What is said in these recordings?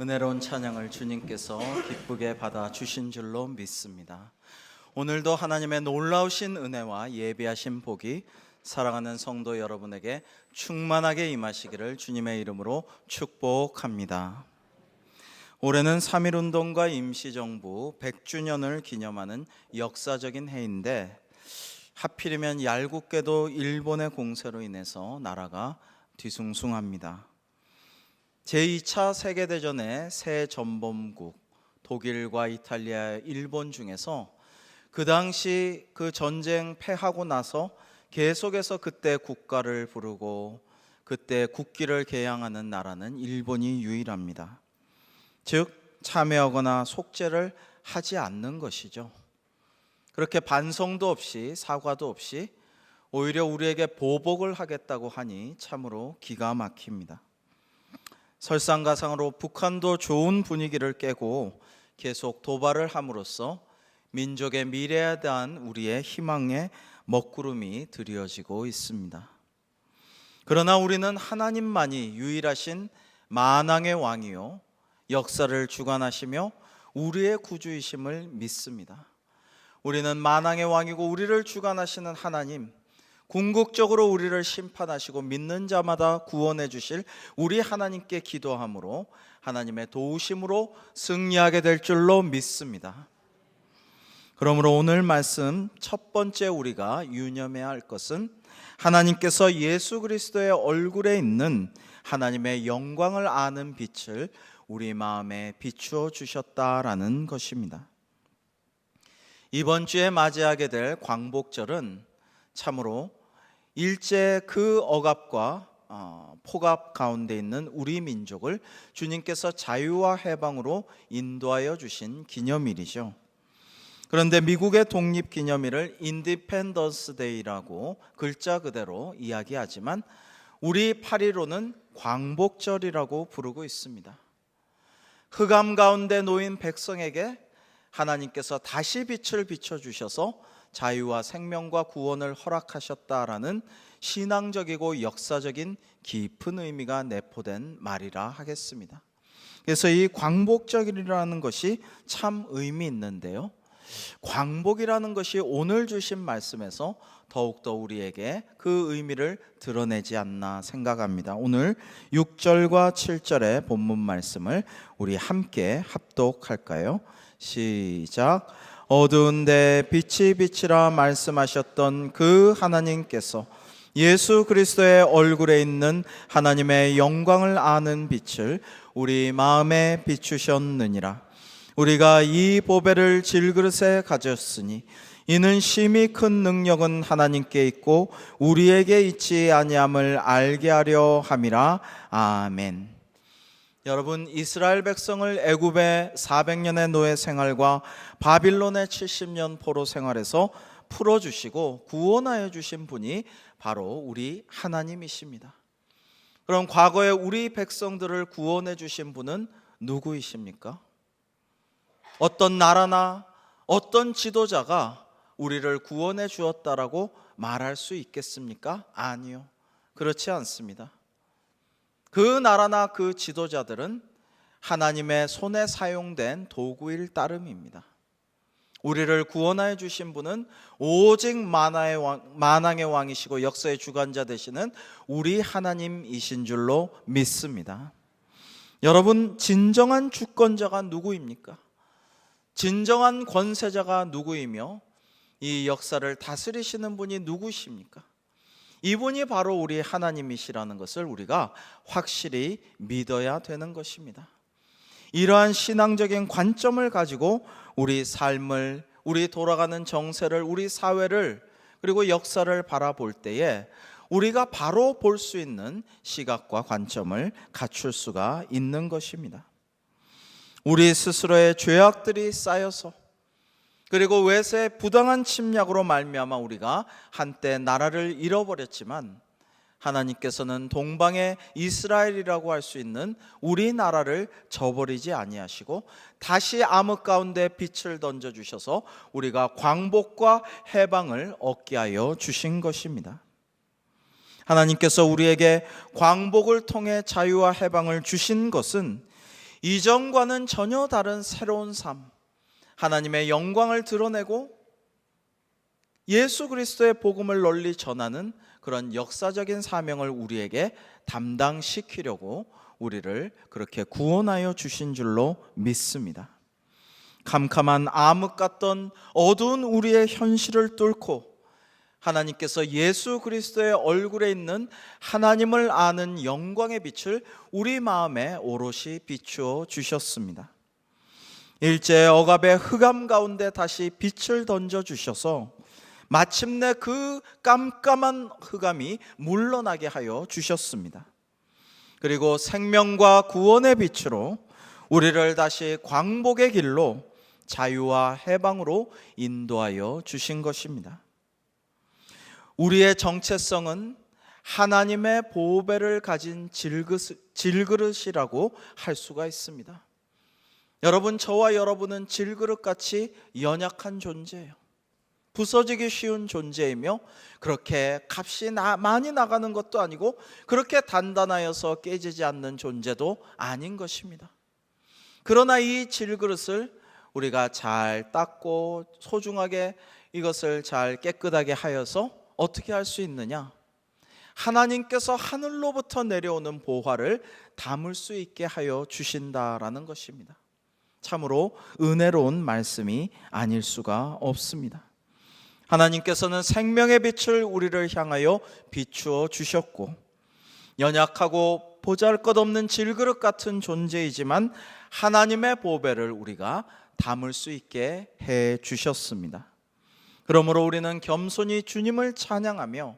은혜로운 찬양을 주님께서 기쁘게 받아 주신 줄로 믿습니다. 오늘도 하나님의 놀라우신 은혜와 예비하신 복이 사랑하는 성도 여러분에게 충만하게 임하시기를 주님의 이름으로 축복합니다. 올해는 3.1운동과 임시정부 100주년을 기념하는 역사적인 해인데, 하필이면 얄궂게도 일본의 공세로 인해서 나라가 뒤숭숭합니다. 제2차 세계대전의 새 전범국 독일과 이탈리아, 일본 중에서 그 당시 그 전쟁 패하고 나서 계속해서 그때 국가를 부르고 그때 국기를 개양하는 나라는 일본이 유일합니다. 즉 참여하거나 속죄를 하지 않는 것이죠. 그렇게 반성도 없이 사과도 없이 오히려 우리에게 보복을 하겠다고 하니 참으로 기가 막힙니다. 설상가상으로 북한도 좋은 분위기를 깨고 계속 도발을 함으로써 민족의 미래에 대한 우리의 희망의 먹구름이 드리워지고 있습니다. 그러나 우리는 하나님만이 유일하신 만왕의 왕이요 역사를 주관하시며 우리의 구주이심을 믿습니다. 우리는 만왕의 왕이고 우리를 주관하시는 하나님, 궁극적으로 우리를 심판하시고 믿는 자마다 구원해 주실 우리 하나님께 기도함으로 하나님의 도우심으로 승리하게 될 줄로 믿습니다. 그러므로 오늘 말씀 첫 번째 우리가 유념해야 할 것은 하나님께서 예수 그리스도의 얼굴에 있는 하나님의 영광을 아는 빛을 우리 마음에 비추어 주셨다라는 것입니다. 이번 주에 맞이하게 될 광복절은 참으로 일제 그 억압과 폭압 가운데 있는 우리 민족을 주님께서 자유와 해방으로 인도하여 주신 기념일이죠. 그런데 미국의 독립기념일을 인디펜던스 데이라고 글자 그대로 이야기하지만 우리 8.15는 광복절이라고 부르고 있습니다. 흑암 가운데 놓인 백성에게 하나님께서 다시 빛을 비춰주셔서 자유와 생명과 구원을 허락하셨다라는 신앙적이고 역사적인 깊은 의미가 내포된 말이라 하겠습니다. 그래서 이 광복절이라는 것이 참 의미 있는데요, 광복이라는 것이 오늘 주신 말씀에서 더욱더 우리에게 그 의미를 드러내지 않나 생각합니다. 오늘 6절과 7절의 본문 말씀을 우리 함께 합독할까요? 시작. 어두운데 빛이 비치라 말씀하셨던 그 하나님께서 예수 그리스도의 얼굴에 있는 하나님의 영광을 아는 빛을 우리 마음에 비추셨느니라. 우리가 이 보배를 질그릇에 가졌으니 이는 심히 큰 능력은 하나님께 있고 우리에게 있지 아니함을 알게 하려 함이라. 아멘. 여러분, 이스라엘 백성을 애굽의 400년의 노예 생활과 바빌론의 70년 포로 생활에서 풀어주시고 구원하여 주신 분이 바로 우리 하나님이십니다. 그럼 과거에 우리 백성들을 구원해 주신 분은 누구이십니까? 어떤 나라나 어떤 지도자가 우리를 구원해 주었다라고 말할 수 있겠습니까? 아니요, 그렇지 않습니다. 그 나라나 그 지도자들은 하나님의 손에 사용된 도구일 따름입니다. 우리를 구원하여 주신 분은 오직 만왕의 왕이시고 역사의 주관자 되시는 우리 하나님이신 줄로 믿습니다. 여러분, 진정한 주권자가 누구입니까? 진정한 권세자가 누구이며 이 역사를 다스리시는 분이 누구십니까? 이분이 바로 우리 하나님이시라는 것을 우리가 확실히 믿어야 되는 것입니다. 이러한 신앙적인 관점을 가지고 우리 삶을, 우리 돌아가는 정세를, 우리 사회를, 그리고 역사를 바라볼 때에 우리가 바로 볼 수 있는 시각과 관점을 갖출 수가 있는 것입니다. 우리 스스로의 죄악들이 쌓여서, 그리고 외세의 부당한 침략으로 말미암아 우리가 한때 나라를 잃어버렸지만 하나님께서는 동방의 이스라엘이라고 할 수 있는 우리나라를 저버리지 아니하시고 다시 암흑 가운데 빛을 던져주셔서 우리가 광복과 해방을 얻게 하여 주신 것입니다. 하나님께서 우리에게 광복을 통해 자유와 해방을 주신 것은 이전과는 전혀 다른 새로운 삶, 하나님의 영광을 드러내고 예수 그리스도의 복음을 널리 전하는 그런 역사적인 사명을 우리에게 담당시키려고 우리를 그렇게 구원하여 주신 줄로 믿습니다. 캄캄한 암흑 같던 어두운 우리의 현실을 뚫고 하나님께서 예수 그리스도의 얼굴에 있는 하나님을 아는 영광의 빛을 우리 마음에 오롯이 비추어 주셨습니다. 일제 억압의 흑암 가운데 다시 빛을 던져 주셔서 마침내 그 깜깜한 흑암이 물러나게 하여 주셨습니다. 그리고 생명과 구원의 빛으로 우리를 다시 광복의 길로 자유와 해방으로 인도하여 주신 것입니다. 우리의 정체성은 하나님의 보배를 가진 질그릇이라고 할 수가 있습니다. 여러분, 저와 여러분은 질그릇같이 연약한 존재예요. 부서지기 쉬운 존재이며 그렇게 값이 많이 나가는 것도 아니고 그렇게 단단하여서 깨지지 않는 존재도 아닌 것입니다. 그러나 이 질그릇을 우리가 잘 닦고 소중하게 이것을 잘 깨끗하게 하여서 어떻게 할 수 있느냐? 하나님께서 하늘로부터 내려오는 보화를 담을 수 있게 하여 주신다라는 것입니다. 참으로 은혜로운 말씀이 아닐 수가 없습니다. 하나님께서는 생명의 빛을 우리를 향하여 비추어 주셨고 연약하고 보잘것없는 질그릇 같은 존재이지만 하나님의 보배를 우리가 담을 수 있게 해 주셨습니다. 그러므로 우리는 겸손히 주님을 찬양하며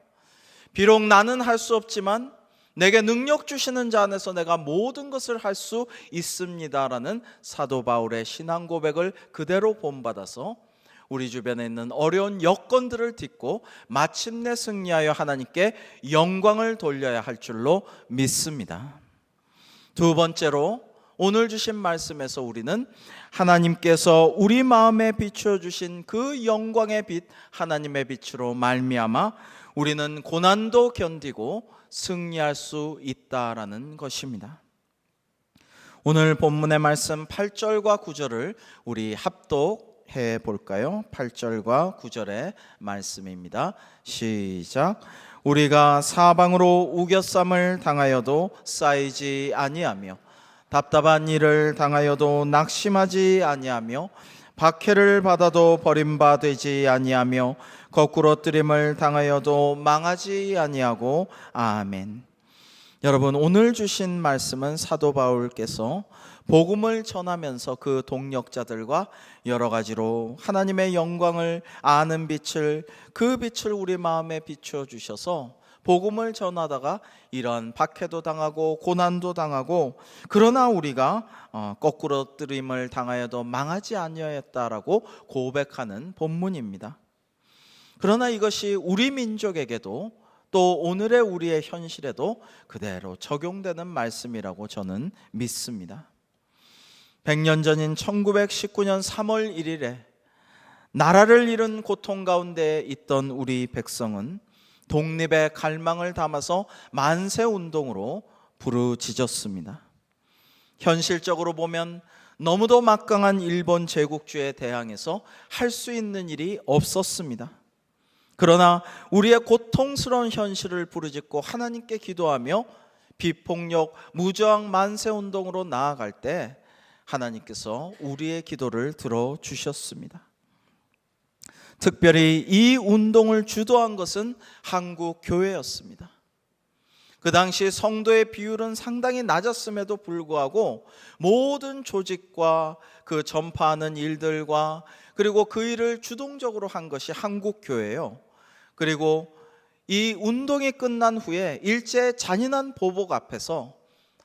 비록 나는 할 수 없지만 내게 능력 주시는 자 안에서 내가 모든 것을 할 수 있습니다라는 사도 바울의 신앙 고백을 그대로 본받아서 우리 주변에 있는 어려운 여건들을 딛고 마침내 승리하여 하나님께 영광을 돌려야 할 줄로 믿습니다. 두 번째로 오늘 주신 말씀에서 우리는 하나님께서 우리 마음에 비추어 주신 그 영광의 빛, 하나님의 빛으로 말미암아 우리는 고난도 견디고 승리할 수 있다라는 것입니다. 오늘 본문의 말씀 8절과 9절을 우리 합독해 볼까요? 8절과 9절의 말씀입니다. 시작. 우리가 사방으로 우겨쌈을 당하여도 쌓이지 아니하며 답답한 일을 당하여도 낙심하지 아니하며 박해를 받아도 버림받지 아니하며 거꾸러뜨림을 당하여도 망하지 아니하고 아멘. 여러분, 오늘 주신 말씀은 사도 바울께서 복음을 전하면서 그 동역자들과 여러 가지로 하나님의 영광을 아는 빛을, 그 빛을 우리 마음에 비추어 주셔서 복음을 전하다가 이런 박해도 당하고 고난도 당하고 그러나 우리가 거꾸러뜨림을 당하여도 망하지 아니하였다라고 고백하는 본문입니다. 그러나 이것이 우리 민족에게도 또 오늘의 우리의 현실에도 그대로 적용되는 말씀이라고 저는 믿습니다. 100년 전인 1919년 3월 1일에 나라를 잃은 고통 가운데 있던 우리 백성은 독립의 갈망을 담아서 만세운동으로 부르짖었습니다. 현실적으로 보면 너무도 막강한 일본 제국주의에 대항해서 할 수 있는 일이 없었습니다. 그러나 우리의 고통스러운 현실을 부르짖고 하나님께 기도하며 비폭력 무저항 만세운동으로 나아갈 때 하나님께서 우리의 기도를 들어주셨습니다. 특별히 이 운동을 주도한 것은 한국 교회였습니다. 그 당시 성도의 비율은 상당히 낮았음에도 불구하고 모든 조직과 그 전파하는 일들과 그리고 그 일을 주동적으로 한 것이 한국 교회예요. 그리고 이 운동이 끝난 후에 일제의 잔인한 보복 앞에서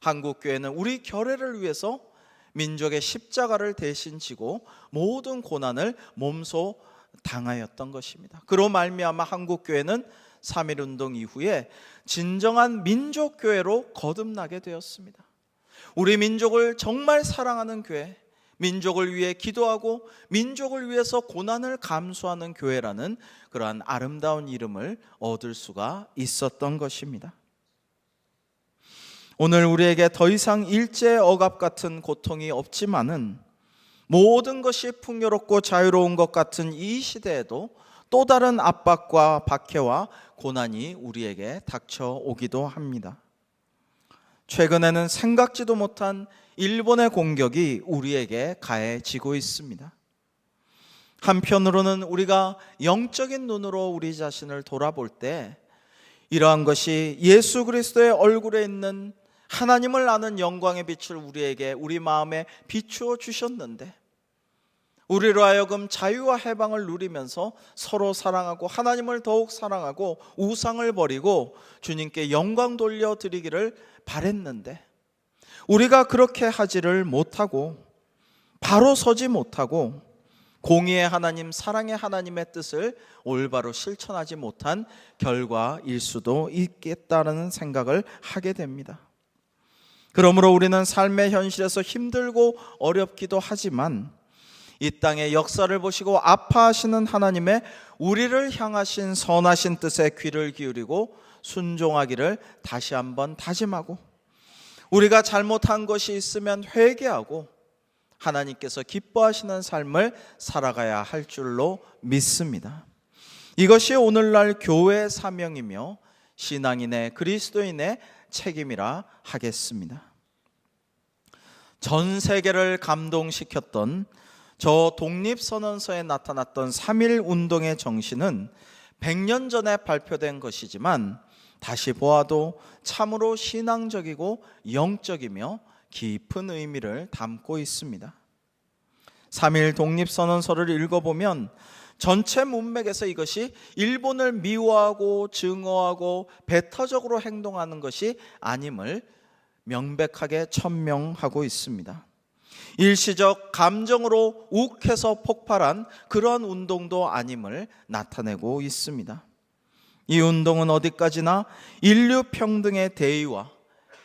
한국 교회는 우리 결의를 위해서 민족의 십자가를 대신 지고 모든 고난을 몸소 당하였던 것입니다. 그로 말미암아 한국 교회는 3.1운동 이후에 진정한 민족교회로 거듭나게 되었습니다. 우리 민족을 정말 사랑하는 교회, 민족을 위해 기도하고 민족을 위해서 고난을 감수하는 교회라는 그러한 아름다운 이름을 얻을 수가 있었던 것입니다. 오늘 우리에게 더 이상 일제 억압 같은 고통이 없지만은 모든 것이 풍요롭고 자유로운 것 같은 이 시대에도 또 다른 압박과 박해와 고난이 우리에게 닥쳐오기도 합니다. 최근에는 생각지도 못한 일본의 공격이 우리에게 가해지고 있습니다. 한편으로는 우리가 영적인 눈으로 우리 자신을 돌아볼 때 이러한 것이 예수 그리스도의 얼굴에 있는 하나님을 아는 영광의 빛을 우리에게 우리 마음에 비추어 주셨는데 우리로 하여금 자유와 해방을 누리면서 서로 사랑하고 하나님을 더욱 사랑하고 우상을 버리고 주님께 영광 돌려드리기를 바랬는데 우리가 그렇게 하지를 못하고 바로 서지 못하고 공의의 하나님, 사랑의 하나님의 뜻을 올바로 실천하지 못한 결과일 수도 있겠다는 생각을 하게 됩니다. 그러므로 우리는 삶의 현실에서 힘들고 어렵기도 하지만 이 땅의 역사를 보시고 아파하시는 하나님의 우리를 향하신 선하신 뜻에 귀를 기울이고 순종하기를 다시 한번 다짐하고 우리가 잘못한 것이 있으면 회개하고 하나님께서 기뻐하시는 삶을 살아가야 할 줄로 믿습니다. 이것이 오늘날 교회의 사명이며 신앙인의 그리스도인의 책임이라 하겠습니다. 전 세계를 감동시켰던 저 독립선언서에 나타났던 3.1 운동의 정신은 100년 전에 발표된 것이지만 다시 보아도 참으로 신앙적이고 영적이며 깊은 의미를 담고 있습니다. 3.1 독립선언서를 읽어보면 전체 문맥에서 이것이 일본을 미워하고 증오하고 배타적으로 행동하는 것이 아님을 명백하게 천명하고 있습니다. 일시적 감정으로 욱해서 폭발한 그러한 운동도 아님을 나타내고 있습니다. 이 운동은 어디까지나 인류 평등의 대의와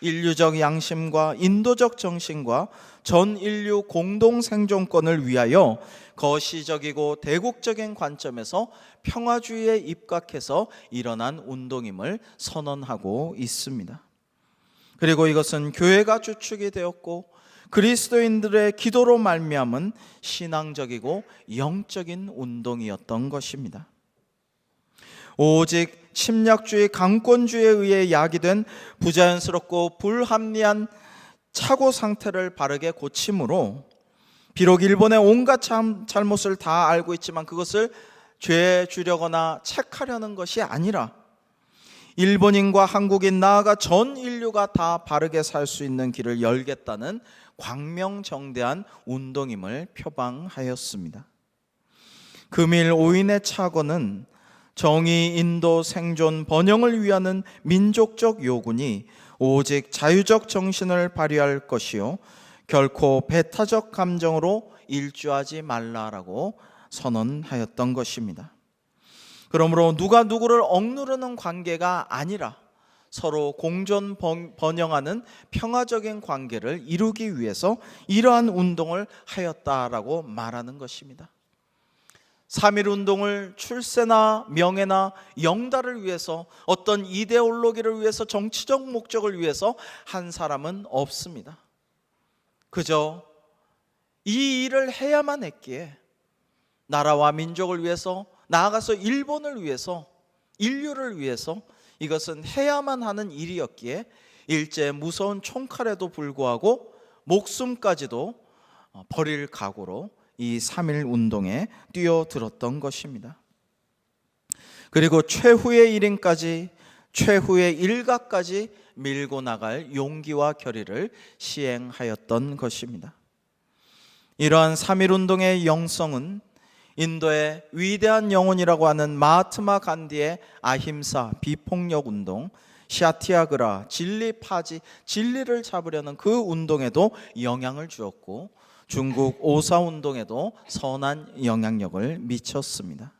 인류적 양심과 인도적 정신과 전 인류 공동 생존권을 위하여 거시적이고 대국적인 관점에서 평화주의에 입각해서 일어난 운동임을 선언하고 있습니다. 그리고 이것은 교회가 주축이 되었고 그리스도인들의 기도로 말미암은 신앙적이고 영적인 운동이었던 것입니다. 오직 침략주의, 강권주의에 의해 야기된 부자연스럽고 불합리한 착오 상태를 바르게 고침으로 비록 일본의 온갖 잘못을 다 알고 있지만 그것을 죄 주려거나 책하려는 것이 아니라 일본인과 한국인 나아가 전 인류가 다 바르게 살 수 있는 길을 열겠다는 광명정대한 운동임을 표방하였습니다. 금일 5인의 착오는 정의, 인도, 생존, 번영을 위하는 민족적 요구니 오직 자유적 정신을 발휘할 것이요 결코 배타적 감정으로 일주하지 말라라고 선언하였던 것입니다. 그러므로 누가 누구를 억누르는 관계가 아니라 서로 공존 번영하는 평화적인 관계를 이루기 위해서 이러한 운동을 하였다라고 말하는 것입니다. 3.1 운동을 출세나 명예나 영달을 위해서 어떤 이데올로기를 위해서 정치적 목적을 위해서 한 사람은 없습니다. 그저 이 일을 해야만 했기에 나라와 민족을 위해서 나아가서 일본을 위해서 인류를 위해서 이것은 해야만 하는 일이었기에 일제 무서운 총칼에도 불구하고 목숨까지도 버릴 각오로 이 3.1 운동에 뛰어들었던 것입니다. 그리고 최후의 일인까지 최후의 일각까지 밀고 나갈 용기와 결의를 시행하였던 것입니다. 이러한 3.1 운동의 영성은 인도의 위대한 영혼이라고 하는 마하트마 간디의 아힘사 비폭력 운동, 샤티아그라 진리 파지, 진리를 잡으려는 그 운동에도 영향을 주었고 중국 오사 운동에도 선한 영향력을 미쳤습니다.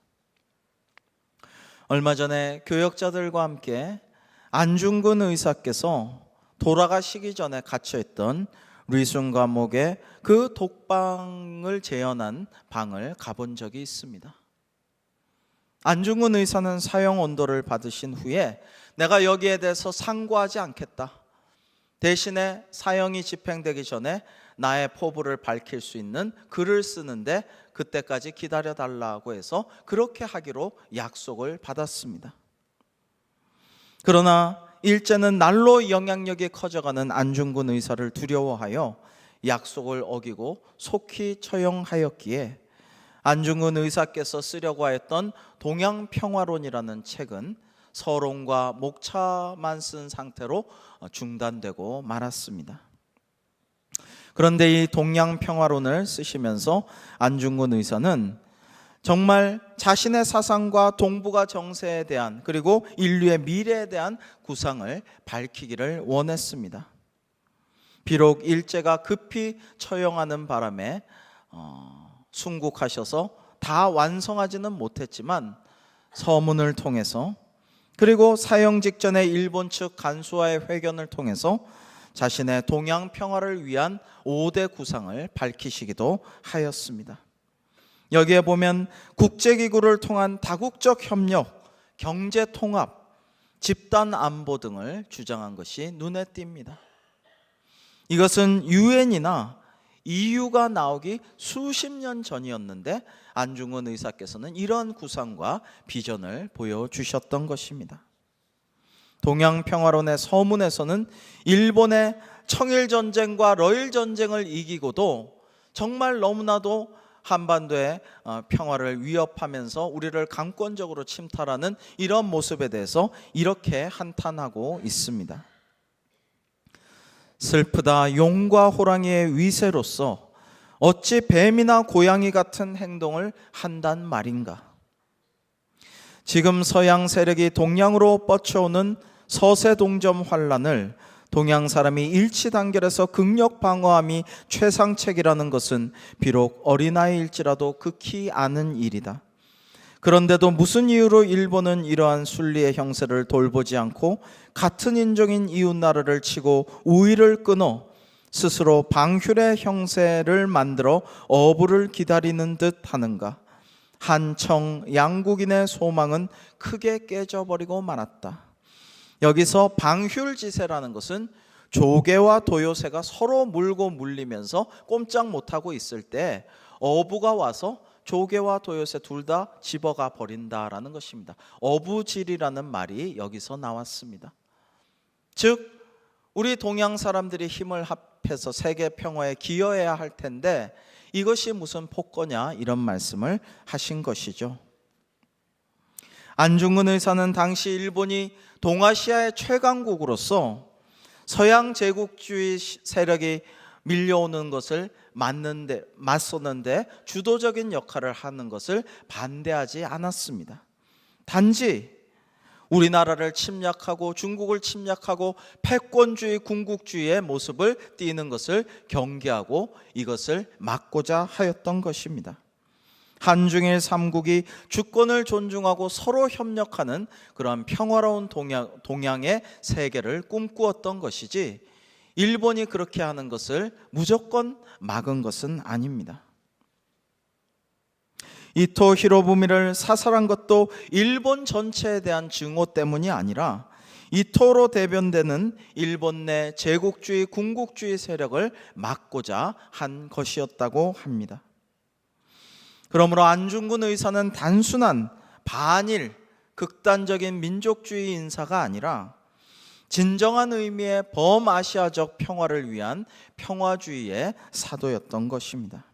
얼마 전에 교역자들과 함께 안중근 의사께서 돌아가시기 전에 갇혀있던 리순 감옥의 그 독방을 재현한 방을 가본 적이 있습니다. 안중근 의사는 사형 언도를 받으신 후에 내가 여기에 대해서 상고하지 않겠다. 대신에 사형이 집행되기 전에 나의 포부를 밝힐 수 있는 글을 쓰는데 그때까지 기다려달라고 해서 그렇게 하기로 약속을 받았습니다. 그러나 일제는 날로 영향력이 커져가는 안중근 의사를 두려워하여 약속을 어기고 속히 처형하였기에 안중근 의사께서 쓰려고 했던 동양평화론이라는 책은 서론과 목차만 쓴 상태로 중단되고 말았습니다. 그런데 이 동양평화론을 쓰시면서 안중근 의사는 정말 자신의 사상과 동북아 정세에 대한 그리고 인류의 미래에 대한 구상을 밝히기를 원했습니다. 비록 일제가 급히 처형하는 바람에 순국하셔서 다 완성하지는 못했지만 서문을 통해서 그리고 사형 직전에 일본 측 간수와의 회견을 통해서 자신의 동양 평화를 위한 5대 구상을 밝히시기도 하였습니다. 여기에 보면 국제기구를 통한 다국적 협력, 경제 통합, 집단 안보 등을 주장한 것이 눈에 띕니다. 이것은 유엔이나 EU가 나오기 수십 년 전이었는데 안중근 의사께서는 이런 구상과 비전을 보여주셨던 것입니다. 동양평화론의 서문에서는 일본의 청일전쟁과 러일전쟁을 이기고도 정말 너무나도 한반도의 평화를 위협하면서 우리를 강권적으로 침탈하는 이런 모습에 대해서 이렇게 한탄하고 있습니다. 슬프다 용과 호랑이의 위세로서 어찌 뱀이나 고양이 같은 행동을 한단 말인가. 지금 서양 세력이 동양으로 뻗쳐오는 서세동점 환란을 동양 사람이 일치단결해서 극력 방어함이 최상책이라는 것은 비록 어린아이일지라도 극히 아는 일이다. 그런데도 무슨 이유로 일본은 이러한 순리의 형세를 돌보지 않고 같은 인종인 이웃나라를 치고 우위를 끊어 스스로 방휼의 형세를 만들어 어부를 기다리는 듯 하는가. 한청 양국인의 소망은 크게 깨져버리고 말았다. 여기서 방휼지세라는 것은 조개와 도요새가 서로 물고 물리면서 꼼짝 못하고 있을 때 어부가 와서 조개와 도요새 둘 다 집어가 버린다라는 것입니다. 어부질이라는 말이 여기서 나왔습니다. 즉 우리 동양 사람들이 힘을 합해서 세계 평화에 기여해야 할 텐데 이것이 무슨 폭거냐 이런 말씀을 하신 것이죠. 안중근 의사는 당시 일본이 동아시아의 최강국으로서 서양 제국주의 세력이 밀려오는 것을 맞섰는데 주도적인 역할을 하는 것을 반대하지 않았습니다. 단지 우리나라를 침략하고 중국을 침략하고 패권주의 군국주의의 모습을 띠는 것을 경계하고 이것을 막고자 하였던 것입니다. 한중일 삼국이 주권을 존중하고 서로 협력하는 그런 평화로운 동양의 세계를 꿈꾸었던 것이지 일본이 그렇게 하는 것을 무조건 막은 것은 아닙니다. 이토 히로부미를 사살한 것도 일본 전체에 대한 증오 때문이 아니라 이토로 대변되는 일본 내 제국주의 군국주의 세력을 막고자 한 것이었다고 합니다. 그러므로 안중근 의사는 단순한 반일 극단적인 민족주의 인사가 아니라 진정한 의미의 범아시아적 평화를 위한 평화주의의 사도였던 것입니다.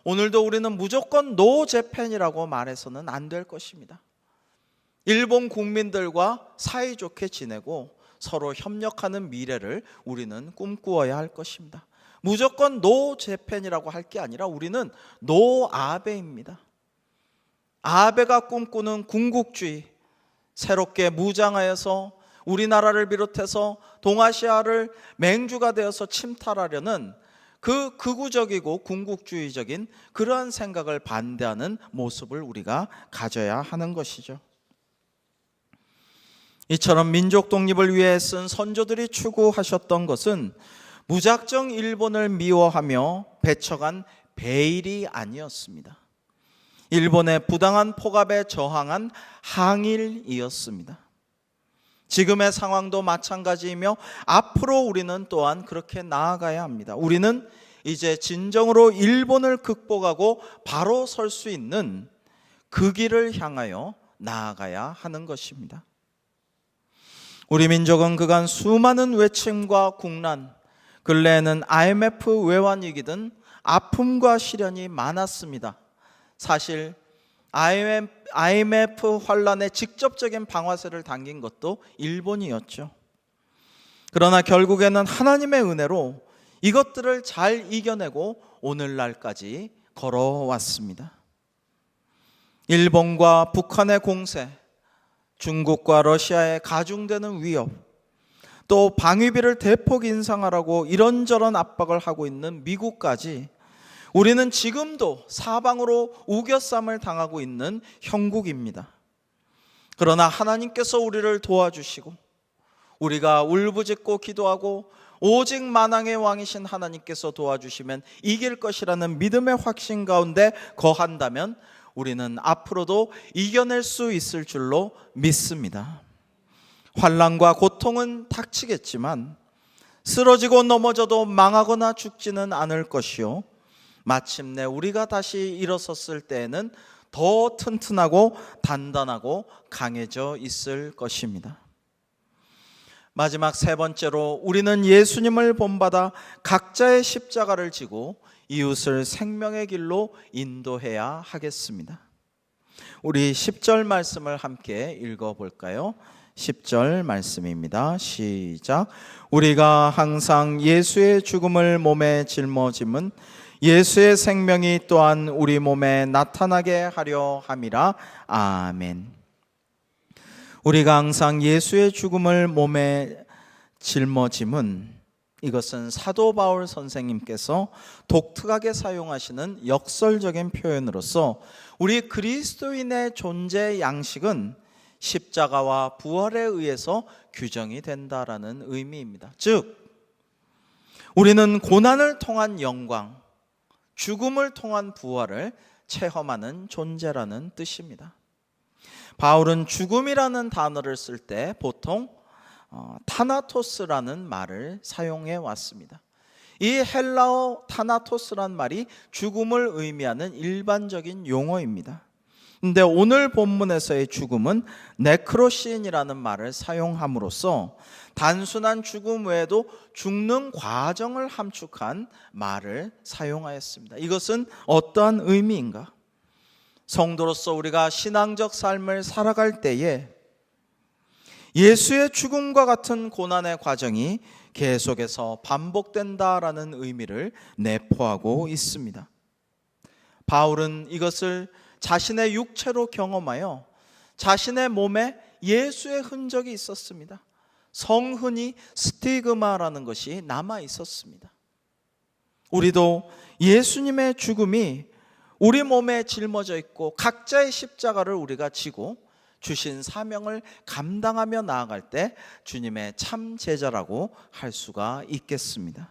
오늘도 우리는 무조건 노 재팬이라고 말해서는 안 될 것입니다. 일본 국민들과 사이좋게 지내고 서로 협력하는 미래를 우리는 꿈꾸어야 할 것입니다. 무조건 노 재팬이라고 할 게 아니라 우리는 노 아베입니다. 아베가 꿈꾸는 군국주의, 새롭게 무장하여서 우리나라를 비롯해서 동아시아를 맹주가 되어서 침탈하려는 그 극우적이고 군국주의적인 그러한 생각을 반대하는 모습을 우리가 가져야 하는 것이죠. 이처럼 민족 독립을 위해 쓴 선조들이 추구하셨던 것은 무작정 일본을 미워하며 배척한 배일이 아니었습니다. 일본의 부당한 폭압에 저항한 항일이었습니다. 지금의 상황도 마찬가지이며 앞으로 우리는 또한 그렇게 나아가야 합니다. 우리는 이제 진정으로 일본을 극복하고 바로 설 수 있는 그 길을 향하여 나아가야 하는 것입니다. 우리 민족은 그간 수많은 외침과 국난, 근래에는 IMF 외환위기든 아픔과 시련이 많았습니다. 사실 IMF 환란의 직접적인 방아쇠를 당긴 것도 일본이었죠. 그러나 결국에는 하나님의 은혜로 이것들을 잘 이겨내고 오늘날까지 걸어왔습니다. 일본과 북한의 공세, 중국과 러시아의 가중되는 위협, 또 방위비를 대폭 인상하라고 이런저런 압박을 하고 있는 미국까지 우리는 지금도 사방으로 우겨쌈을 당하고 있는 형국입니다. 그러나 하나님께서 우리를 도와주시고 우리가 울부짖고 기도하고 오직 만왕의 왕이신 하나님께서 도와주시면 이길 것이라는 믿음의 확신 가운데 거한다면 우리는 앞으로도 이겨낼 수 있을 줄로 믿습니다. 환난과 고통은 닥치겠지만 쓰러지고 넘어져도 망하거나 죽지는 않을 것이요, 마침내 우리가 다시 일어섰을 때에는 더 튼튼하고 단단하고 강해져 있을 것입니다. 마지막 세 번째로 우리는 예수님을 본받아 각자의 십자가를 지고 이웃을 생명의 길로 인도해야 하겠습니다. 우리 10절 말씀을 함께 읽어볼까요? 10절 말씀입니다. 시작. 우리가 항상 예수의 죽음을 몸에 짊어짐은 예수의 생명이 또한 우리 몸에 나타나게 하려 함이라. 아멘. 우리가 항상 예수의 죽음을 몸에 짊어짐은, 이것은 사도 바울 선생님께서 독특하게 사용하시는 역설적인 표현으로서 우리 그리스도인의 존재 양식은 십자가와 부활에 의해서 규정이 된다라는 의미입니다. 즉, 우리는 고난을 통한 영광, 죽음을 통한 부활을 체험하는 존재라는 뜻입니다. 바울은 죽음이라는 단어를 쓸 때 보통 타나토스라는 말을 사용해 왔습니다. 이 헬라어 타나토스란 말이 죽음을 의미하는 일반적인 용어입니다. 근데 오늘 본문에서의 죽음은 네크로신이라는 말을 사용함으로써 단순한 죽음 외에도 죽는 과정을 함축한 말을 사용하였습니다. 이것은 어떠한 의미인가? 성도로서 우리가 신앙적 삶을 살아갈 때에 예수의 죽음과 같은 고난의 과정이 계속해서 반복된다라는 의미를 내포하고 있습니다. 바울은 이것을 자신의 육체로 경험하여 자신의 몸에 예수의 흔적이 있었습니다. 성흔이 스티그마라는 것이 남아 있었습니다. 우리도 예수님의 죽음이 우리 몸에 짊어져 있고 각자의 십자가를 우리가 지고 주신 사명을 감당하며 나아갈 때 주님의 참 제자라고 할 수가 있겠습니다.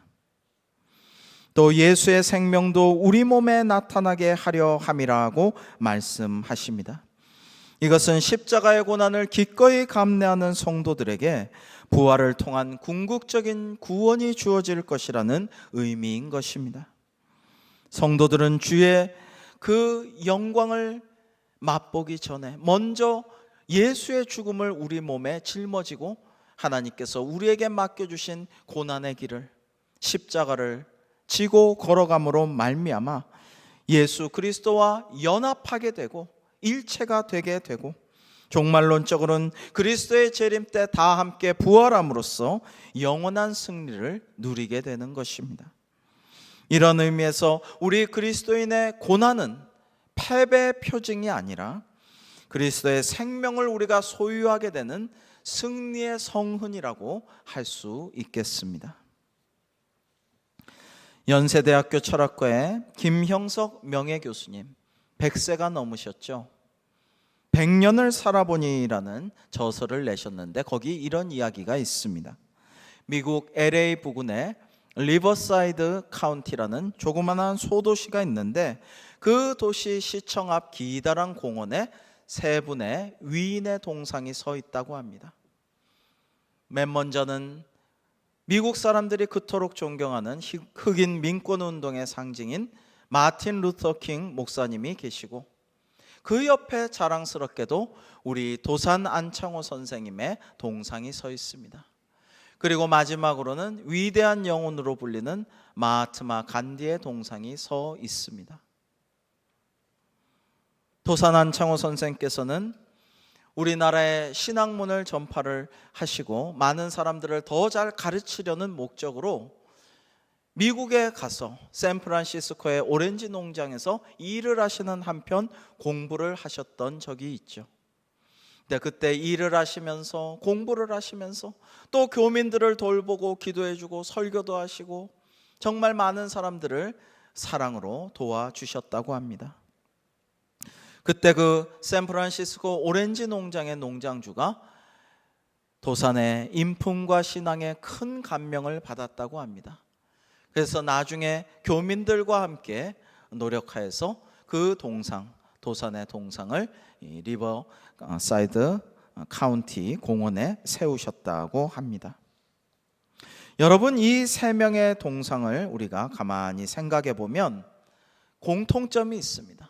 또 예수의 생명도 우리 몸에 나타나게 하려 함이라고 말씀하십니다. 이것은 십자가의 고난을 기꺼이 감내하는 성도들에게 부활을 통한 궁극적인 구원이 주어질 것이라는 의미인 것입니다. 성도들은 주의 그 영광을 맛보기 전에 먼저 예수의 죽음을 우리 몸에 짊어지고 하나님께서 우리에게 맡겨주신 고난의 길을, 십자가를 지고 걸어감으로 말미암아 예수 그리스도와 연합하게 되고 일체가 되게 되고 종말론적으로는 그리스도의 재림 때 다 함께 부활함으로써 영원한 승리를 누리게 되는 것입니다. 이런 의미에서 우리 그리스도인의 고난은 패배의 표징이 아니라 그리스도의 생명을 우리가 소유하게 되는 승리의 성흔이라고 할 수 있겠습니다. 연세대학교 철학과의 김형석 명예교수님, 100세가 넘으셨죠. 100년을 살아보니라는 저서를 내셨는데 거기 이런 이야기가 있습니다. 미국 LA 부근에 리버사이드 카운티라는 조그마한 소도시가 있는데 그 도시 시청 앞 기다란 공원에 세 분의 위인의 동상이 서 있다고 합니다. 맨 먼저는 미국 사람들이 그토록 존경하는 흑인 민권운동의 상징인 마틴 루터 킹 목사님이 계시고, 그 옆에 자랑스럽게도 우리 도산 안창호 선생님의 동상이 서 있습니다. 그리고 마지막으로는 위대한 영혼으로 불리는 마하트마 간디의 동상이 서 있습니다. 도산 안창호 선생께서는 우리나라의 신학문을 전파를 하시고 많은 사람들을 더 잘 가르치려는 목적으로 미국에 가서 샌프란시스코의 오렌지 농장에서 일을 하시는 한편 공부를 하셨던 적이 있죠. 근데 그때 일을 하시면서 공부를 하시면서 또 교민들을 돌보고 기도해주고 설교도 하시고 정말 많은 사람들을 사랑으로 도와주셨다고 합니다. 그때 그 샌프란시스코 오렌지 농장의 농장주가 도산의 인품과 신앙에 큰 감명을 받았다고 합니다. 그래서 나중에 교민들과 함께 노력하여서 그 동상, 도산의 동상을 리버 사이드 카운티 공원에 세우셨다고 합니다. 여러분, 이 세 명의 동상을 우리가 가만히 생각해 보면 공통점이 있습니다.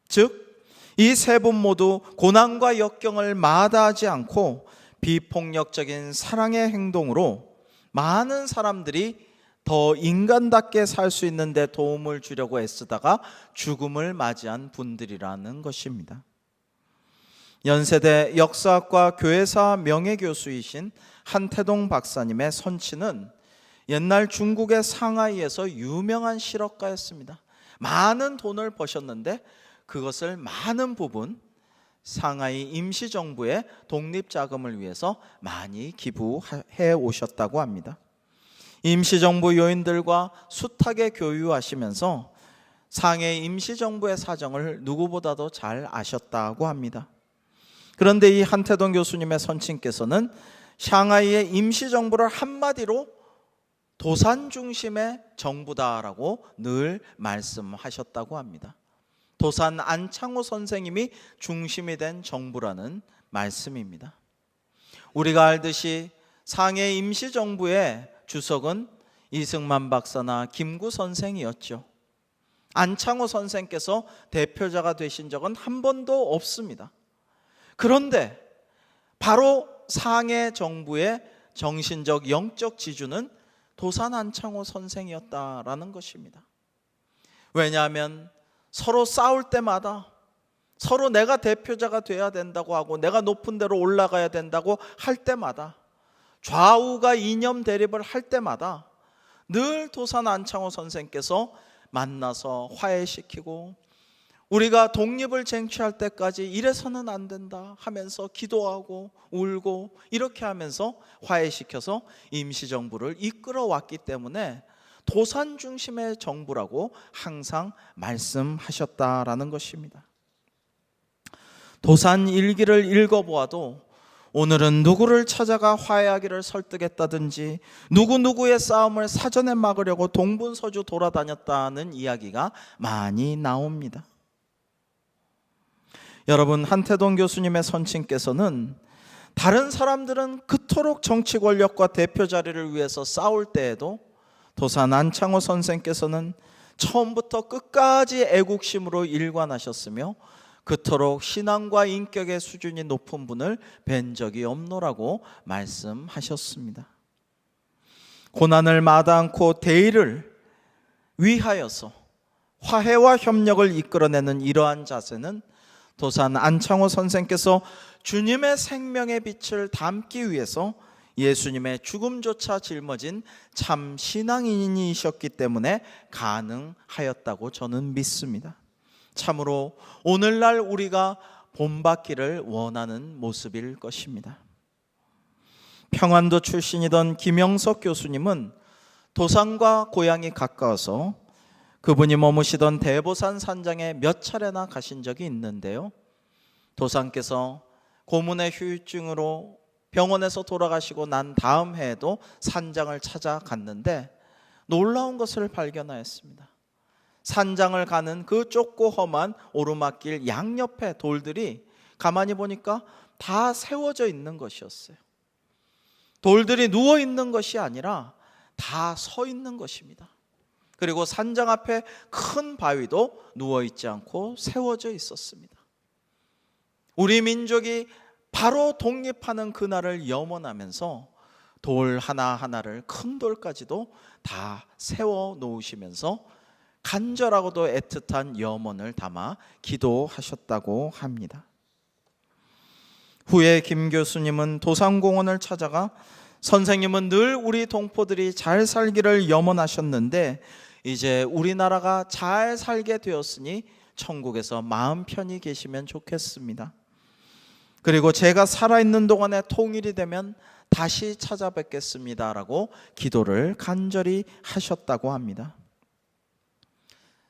즉, 이 세 분 모두 고난과 역경을 마다하지 않고 비폭력적인 사랑의 행동으로 많은 사람들이 더 인간답게 살 수 있는 데 도움을 주려고 애쓰다가 죽음을 맞이한 분들이라는 것입니다. 연세대 역사학과 교회사 명예교수이신 한태동 박사님의 선친은 옛날 중국의 상하이에서 유명한 실업가였습니다. 많은 돈을 버셨는데 그것을 많은 부분 상하이 임시정부의 독립자금을 위해서 많이 기부해 오셨다고 합니다. 임시정부 요인들과 숱하게 교유하시면서 상해 임시정부의 사정을 누구보다도 잘 아셨다고 합니다. 그런데 이 한태동 교수님의 선친께서는 샹하이의 임시정부를 한마디로 도산 중심의 정부다라고 늘 말씀하셨다고 합니다. 도산 안창호 선생님이 중심이 된 정부라는 말씀입니다. 우리가 알듯이 상해 임시정부의 주석은 이승만 박사나 김구 선생이었죠. 안창호 선생께서 대표자가 되신 적은 한 번도 없습니다. 그런데 바로 상해 정부의 정신적 영적 지주는 도산 안창호 선생이었다라는 것입니다. 왜냐하면 서로 싸울 때마다 서로 내가 대표자가 돼야 된다고 하고 내가 높은 데로 올라가야 된다고 할 때마다 좌우가 이념 대립을 할 때마다 늘 도산 안창호 선생께서 만나서 화해시키고 우리가 독립을 쟁취할 때까지 이래서는 안 된다 하면서 기도하고 울고 이렇게 하면서 화해시켜서 임시정부를 이끌어 왔기 때문에 도산 중심의 정부라고 항상 말씀하셨다라는 것입니다. 도산 일기를 읽어보아도 오늘은 누구를 찾아가 화해하기를 설득했다든지 누구누구의 싸움을 사전에 막으려고 동분서주 돌아다녔다는 이야기가 많이 나옵니다. 여러분, 한태동 교수님의 선친께서는 다른 사람들은 그토록 정치 권력과 대표 자리를 위해서 싸울 때에도 도산 안창호 선생께서는 처음부터 끝까지 애국심으로 일관하셨으며 그토록 신앙과 인격의 수준이 높은 분을 뵌 적이 없노라고 말씀하셨습니다. 고난을 마다않고 대의를 위하여서 화해와 협력을 이끌어내는 이러한 자세는 도산 안창호 선생께서 주님의 생명의 빛을 담기 위해서 예수님의 죽음조차 짊어진 참 신앙인이셨기 때문에 가능하였다고 저는 믿습니다. 참으로 오늘날 우리가 본받기를 원하는 모습일 것입니다. 평안도 출신이던 김영석 교수님은 도산과 고향이 가까워서 그분이 머무시던 대보산 산장에 몇 차례나 가신 적이 있는데요, 도산께서 고문의 후유증으로 병원에서 돌아가시고 난 다음 해에도 산장을 찾아갔는데 놀라운 것을 발견하였습니다. 산장을 가는 그 좁고 험한 오르막길 양옆에 돌들이 가만히 보니까 다 세워져 있는 것이었어요. 돌들이 누워 있는 것이 아니라 다 서 있는 것입니다. 그리고 산장 앞에 큰 바위도 누워 있지 않고 세워져 있었습니다. 우리 민족이 바로 독립하는 그날을 염원하면서 돌 하나하나를, 큰 돌까지도 다 세워 놓으시면서 간절하고도 애틋한 염원을 담아 기도하셨다고 합니다. 후에 김 교수님은 도산공원을 찾아가 선생님은 늘 우리 동포들이 잘 살기를 염원하셨는데 이제 우리나라가 잘 살게 되었으니 천국에서 마음 편히 계시면 좋겠습니다. 그리고 제가 살아있는 동안에 통일이 되면 다시 찾아뵙겠습니다 라고 기도를 간절히 하셨다고 합니다.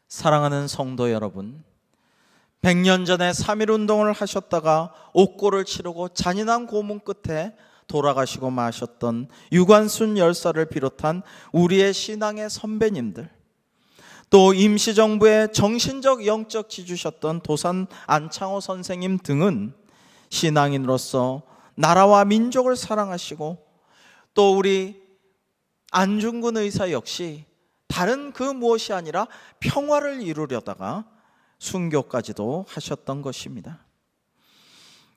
사랑하는 성도 여러분, 100년 전에 3.1운동을 하셨다가 옥고를 치르고 잔인한 고문 끝에 돌아가시고 마셨던 유관순 열사를 비롯한 우리의 신앙의 선배님들, 또 임시정부의 정신적 영적 지주셨던 도산 안창호 선생님 등은 신앙인으로서 나라와 민족을 사랑하시고, 또 우리 안중근 의사 역시 다른 그 무엇이 아니라 평화를 이루려다가 순교까지도 하셨던 것입니다.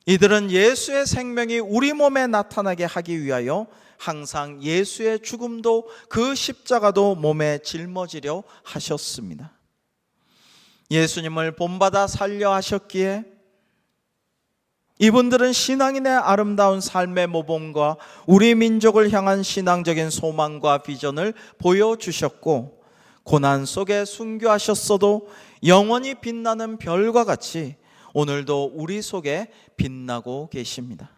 이들은 예수의 생명이 우리 몸에 나타나게 하기 위하여 항상 예수의 죽음도 그 십자가도 몸에 짊어지려 하셨습니다. 예수님을 본받아 살려 하셨기에 이분들은 신앙인의 아름다운 삶의 모범과 우리 민족을 향한 신앙적인 소망과 비전을 보여주셨고, 고난 속에 순교하셨어도 영원히 빛나는 별과 같이 오늘도 우리 속에 빛나고 계십니다.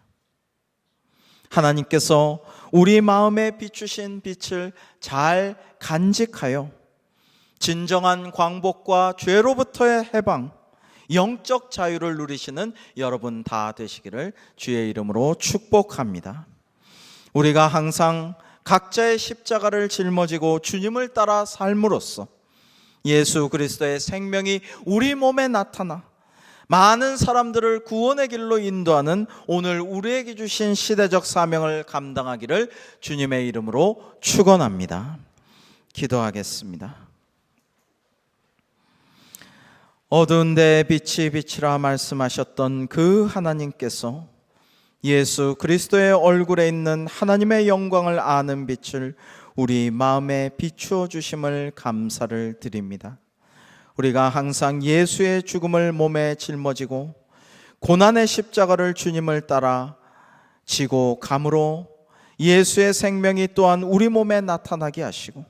하나님께서 우리 마음에 비추신 빛을 잘 간직하여 진정한 광복과 죄로부터의 해방, 영적 자유를 누리시는 여러분 다 되시기를 주의 이름으로 축복합니다. 우리가 항상 각자의 십자가를 짊어지고 주님을 따라 삶으로써 예수 그리스도의 생명이 우리 몸에 나타나 많은 사람들을 구원의 길로 인도하는 오늘 우리에게 주신 시대적 사명을 감당하기를 주님의 이름으로 축원합니다. 기도하겠습니다. 어두운 데에 빛이 비치라 말씀하셨던 그 하나님께서 예수 그리스도의 얼굴에 있는 하나님의 영광을 아는 빛을 우리 마음에 비추어 주심을 감사를 드립니다. 우리가 항상 예수의 죽음을 몸에 짊어지고 고난의 십자가를 주님을 따라 지고 감으로 예수의 생명이 또한 우리 몸에 나타나게 하시고,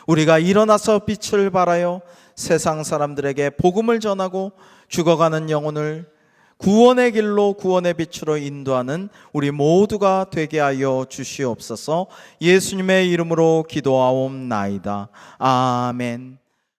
우리가 일어나서 빛을 발하여 세상 사람들에게 복음을 전하고 죽어가는 영혼을 구원의 길로, 구원의 빛으로 인도하는 우리 모두가 되게 하여 주시옵소서. 예수님의 이름으로 기도하옵나이다. 아멘.